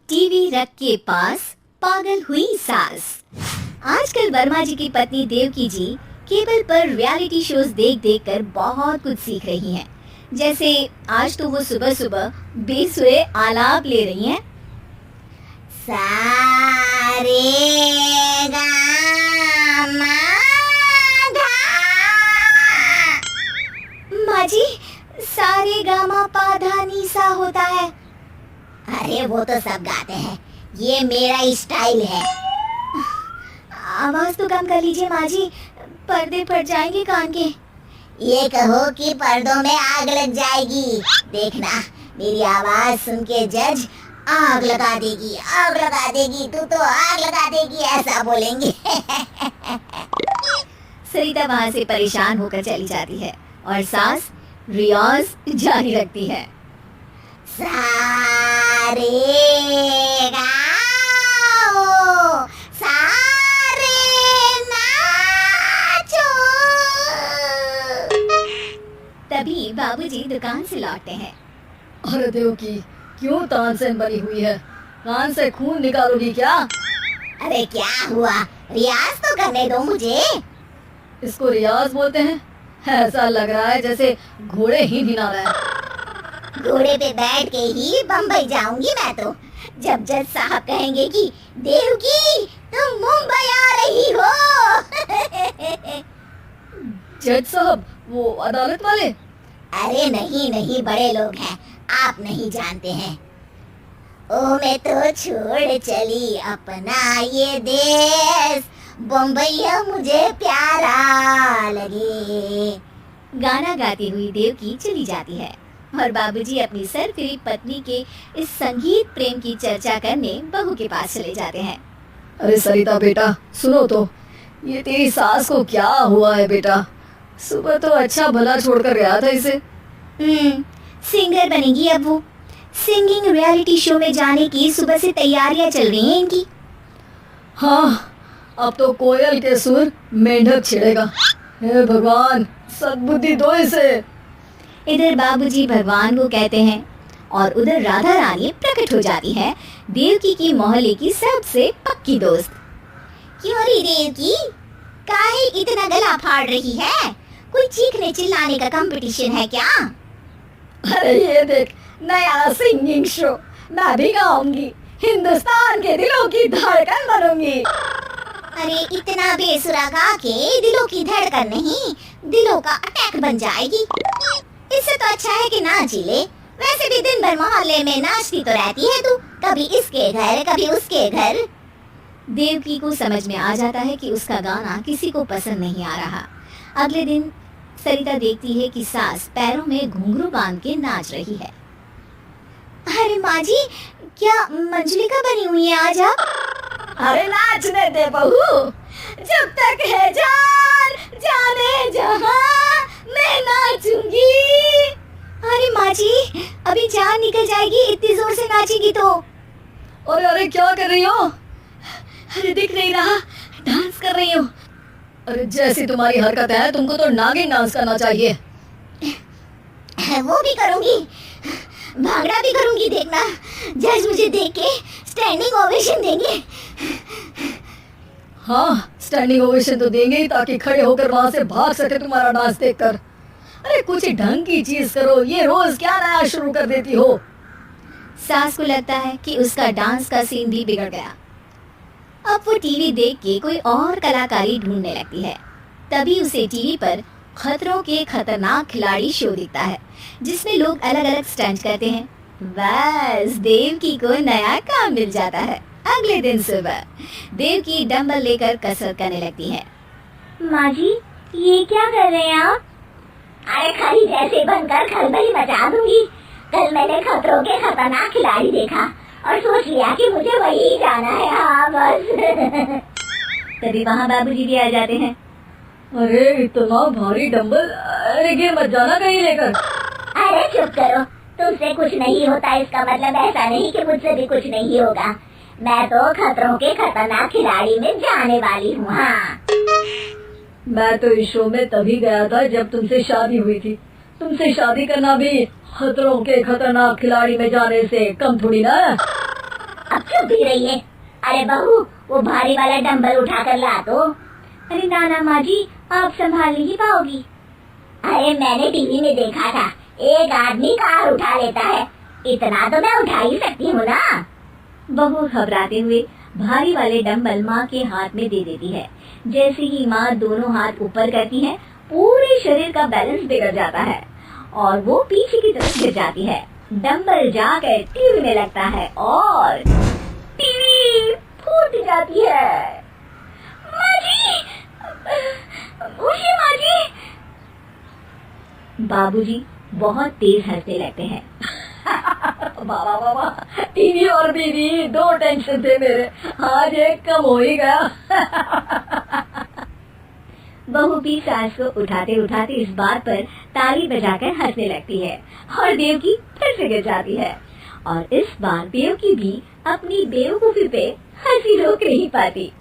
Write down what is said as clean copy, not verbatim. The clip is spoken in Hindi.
टीवी रख के पास पागल हुई सास। आजकल वर्मा जी की पत्नी देवकी जी केबल पर रियलिटी शोज देख देख कर बहुत कुछ सीख रही हैं। जैसे आज तो वो सुबह सुबह बेसुरे आलाप ले रही हैं। सारे गा मा धा। माँ जी, सारे गामा पाधा नीसा होता है। अरे वो तो सब गाते हैं, ये मेरा स्टाइल है। आवाज तो कम कर लीजिए माँ जी, पर्दे फट जाएंगे कान के। ये कहो कि पर्दों में आग लग जाएगी। देखना, मेरी आवाज सुन के जज आग लगा देगी, आग लगा देगी, तू तो आग लगा देगी, ऐसा बोलेंगे। सरिता वहां से परेशान होकर चली जाती है और सास रियाज जारी रखती है। सारे गाओ, सारे नाचो। तभी बाबूजी दुकान से लौटते हैं। अरे देवकी, क्यों तानसेन बनी हुई है? कान से खून निकालोगी क्या? अरे क्या हुआ, रियाज तो करने दो मुझे। इसको रियाज बोलते हैं? ऐसा लग रहा है जैसे घोड़े ही ढिला रहा है। घोड़े पे बैठ के ही बम्बई जाऊंगी मैं तो, जब जज साहब कहेंगे कि देवकी तुम मुंबई आ रही हो। जज साहब, वो अदालत वाले? अरे नहीं नहीं, बड़े लोग हैं, आप नहीं जानते हैं। ओ मैं तो छोड़ चली अपना ये देश, बम्बई मुझे प्यारा लगे। गाना गाती हुई देवकी चली जाती है और बाबूजी अपनी सरफिरी पत्नी के इस संगीत प्रेम की चर्चा करने बहू के पास चले जाते हैं। अरे सरिता बेटा, सुनो तो, ये तेरी सास को क्या हुआ है बेटा? सुबह तो अच्छा भला छोड़कर गया था इसे। सिंगर बनेगी अब वो। सिंगिंग रियलिटी शो में जाने की सुबह से तैयारियां चल रही हैं इनकी। हाँ, अब तो कोयल के सुर मेंढक छिड़ेगा। हे भगवान, सद्बुद्धि दो इसे। इधर बाबूजी भगवान को कहते हैं और उधर राधा रानी प्रकट हो जाती है, देवकी की मोहल्ले की सबसे पक्की दोस्त। क्यों रे देवकी, काहे इतना गला फाड़ रही है? कोई चीखने चिल्लाने का कंपटीशन है क्या? अरे ये देख, नया सिंगिंग शो, मैं भी गाऊंगी, हिंदुस्तान के दिलों की धड़कन बनूंगी। अरे इतना बेसुरा गा के दिलों की धड़कन नहीं, दिलों का अटैक बन जाएगी। इससे तो अच्छा है कि नाच ही ले। वैसे भी दिन भर मोहल्ले में नाचती तो रहती है तू, कभी इसके घर कभी उसके घर। देवकी को समझ में आ जाता है कि उसका गाना किसी को पसंद नहीं आ रहा। अगले दिन सरिता देखती है कि सास पैरों में घुंघरू बांध के नाच रही है। अरे माँ जी, क्या मंजलिका बनी हुई है आज आप? अरे नाचने दे बहू, जब तक है जान जाने जहां मैं नाचूंगी। अरे माँ जी, अभी जान निकल जाएगी इतनी जोर से नाचेगी तो। अरे अरे क्या कर रही हो? अरे दिख नहीं रहा, डांस कर रही हूँ। अरे जैसी तुम्हारी हरकत है, तुमको तो नागिन डांस करना चाहिए। वो भी करूंगी, भांगड़ा भी करूंगी, देखना। जज मुझे देख के स्टैंडिंग ओवेशन देंगे। हाँ, स्टैंडिंग ओवेशन तो देंगे ही, ताकि खड़े होकर वहां से भाग सके तुम्हारा डांस देखकर। अरे कुछ ढंग की चीज करो, ये रोज क्या नया शुरू कर देती हो? सास को लगता है कि उसका डांस का सीन भी बिगड़ गया। अब वो टीवी देख के कोई और कलाकारी ढूंढने लगती है। तभी उसे टीवी पर खतरों के खतरनाक खिलाड़ी शो दिखता है, जिसमें लोग अलग अलग स्टंट करते हैं। बस देवकी को नया काम मिल जाता है। अगले दिन सुबह देवकी डंबल लेकर कसरत करने लगती है। माँ जी, ये क्या कर रहे हैं आप? अरे खड़ी जैसे बनकर खलबली मचा दूंगी। कल मैंने खतरों के खतरनाक खिलाड़ी देखा और सोच लिया कि मुझे वही जाना है। हाँ बस। तभी वहाँ बाबूजी भी आ जाते हैं। अरे इतना भारी डंबल, अरे गिर मत जाना कहीं लेकर। अरे चुप करो, तुमसे कुछ नहीं होता इसका मतलब ऐसा नहीं कि मुझसे भी कुछ नहीं होगा। मैं तो खतरों के खतरनाक खिलाड़ी में जाने वाली हूँ। हाँ, मैं तो इस शो में तभी गया था जब तुमसे शादी हुई थी। तुमसे शादी करना भी खतरों के खतरनाक खिलाड़ी में जाने से कम थोड़ी ना। अब चुप भी रही है। अरे बहू, वो भारी वाला डंबल उठा कर ला दो। अरे ना माँ जी, आप संभाल नहीं पाओगी। अरे मैंने टीवी में देखा था, एक आदमी कार उठा लेता है, इतना तो मैं उठा ही सकती हूँ ना। बहू घबराते हुए भारी वाले डंबल माँ के हाथ में दे देती है। जैसे ही माँ दोनों हाथ ऊपर करती है, पूरे शरीर का बैलेंस बिगड़ जाता है और वो पीछे की तरफ गिर जाती है। डंबल जाकर टीवी में लगता है और टीवी फूट जाती है। माँ जी, उठिए माँ जी। बाबूजी बहुत तेज हंसने लगते हैं। बाबा बाबा, टीवी और बीवी दो टेंशन थे मेरे, आज एक कम हो ही गया। बहू भी सास को उठाते उठाते इस बात पर ताली बजाकर हंसने लगती है और देवकी फिर से गिर जाती है। और इस बार देवकी भी अपनी बेवकूफी पे हंसी रोक नहीं पाती।